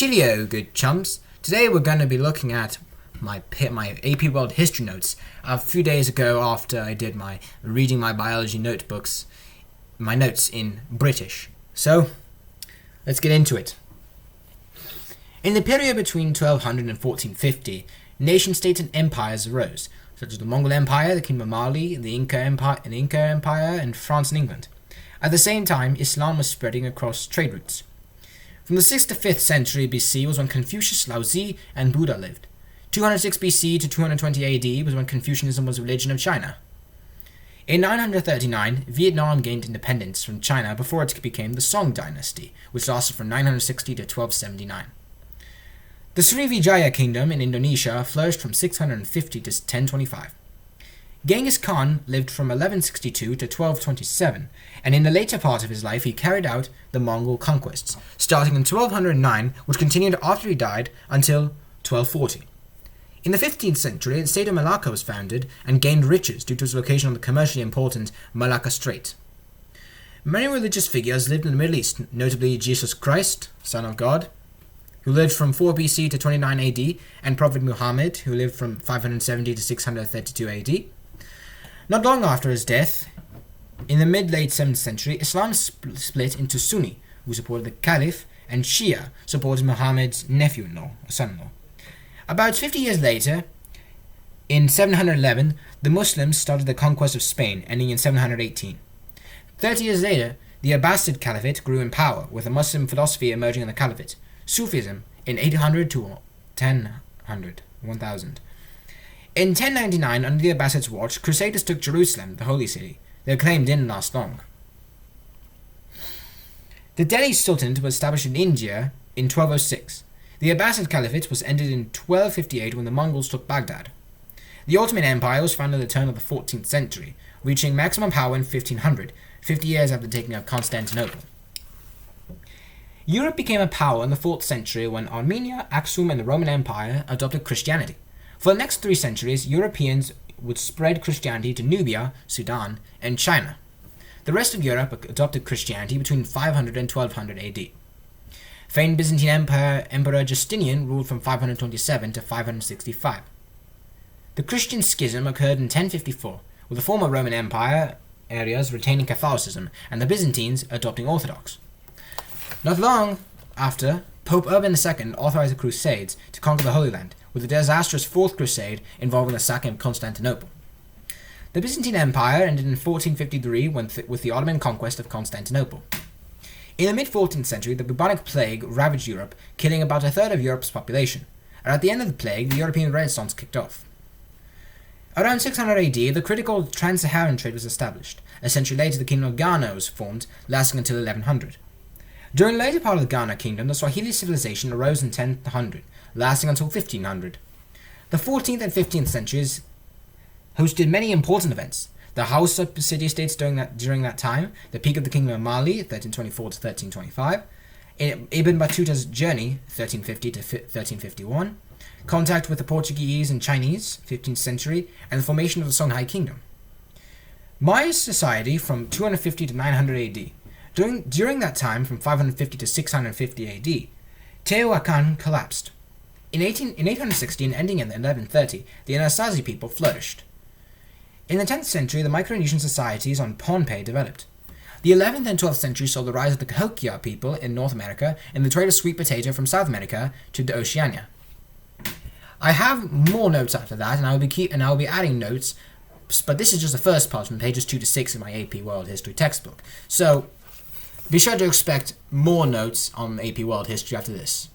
Cheerio, good chums. Today we're going to be looking at my AP World History notes a few days ago after I did my reading my biology notebooks, my notes in British. So, let's get into it. In the period between 1200 and 1450, nation-states and empires arose, such as the Mongol Empire, the Kingdom of Mali, the Inca Empire, and France and England. At the same time, Islam was spreading across trade routes. From the 6th to 5th century BC was when Confucius, Laozi, and Buddha lived. 206 BC to 220 AD was when Confucianism was the religion of China. In 939, Vietnam gained independence from China before it became the Song dynasty, which lasted from 960 to 1279. The Srivijaya kingdom in Indonesia flourished from 650 to 1025. Genghis Khan lived from 1162 to 1227, and in the later part of his life he carried out the Mongol conquests, starting in 1209, which continued after he died until 1240. In the 15th century, the state of Malacca was founded and gained riches due to its location on the commercially important Malacca Strait. Many religious figures lived in the Middle East, notably Jesus Christ, Son of God, who lived from 4 BC to 29 AD, and Prophet Muhammad, who lived from 570 to 632 AD. Not long after his death, in the mid-late 7th century, Islam split into Sunni, who supported the Caliph, and Shia, supported Muhammad's nephew-in-law, or son-in-law. About 50 years later, in 711, the Muslims started the conquest of Spain, ending in 718. 30 years later, the Abbasid Caliphate grew in power, with a Muslim philosophy emerging in the Caliphate, Sufism, in 800 to 1000. In 1099, under the Abbasids' watch, Crusaders took Jerusalem, the holy city. Their claim didn't last long. The Delhi Sultanate was established in India in 1206. The Abbasid Caliphate was ended in 1258 when the Mongols took Baghdad. The Ottoman Empire was founded at the turn of the 14th century, reaching maximum power in 1500, 50 years after the taking of Constantinople. Europe became a power in the 4th century when Armenia, Aksum, and the Roman Empire adopted Christianity. For the next 3 centuries, Europeans would spread Christianity to Nubia, Sudan, and China. The rest of Europe adopted Christianity between 500 and 1200 AD. Famed Byzantine Empire Emperor Justinian ruled from 527 to 565. The Christian schism occurred in 1054, with the former Roman Empire areas retaining Catholicism and the Byzantines adopting Orthodox. Not long after, Pope Urban II authorized the Crusades to conquer the Holy Land, with the disastrous Fourth Crusade involving the sacking of Constantinople. The Byzantine Empire ended in 1453 with the Ottoman conquest of Constantinople. In the mid-14th century, the bubonic plague ravaged Europe, killing about a third of Europe's population, and at the end of the plague, the European Renaissance kicked off. Around 600 AD, the critical trans-Saharan trade was established. A century later, the Kingdom of Ghana was formed, lasting until 1100. During the later part of the Ghana Kingdom, the Swahili civilization arose in 1000, lasting until 1500. The 14th and 15th centuries hosted many important events. The Hausa city-states during that time, the peak of the Kingdom of Mali, 1324 to 1325, Ibn Battuta's journey, 1350 to 1351, contact with the Portuguese and Chinese, 15th century, and the formation of the Songhai Kingdom. Maya society from 250 to 900 AD. During that time, from 550 to 650 AD, Teotihuacan collapsed. In 860 and ending in 1130, the Anasazi people flourished. In the 10th century, the Micronesian societies on Pohnpei developed. The 11th and 12th century saw the rise of the Cahokia people in North America and the trade of sweet potato from South America to the Oceania. I have more notes after that, and I will be adding notes, but this is just the first part from pages 2 to 6 in my AP World History textbook. So, be sure to expect more notes on AP World History after this.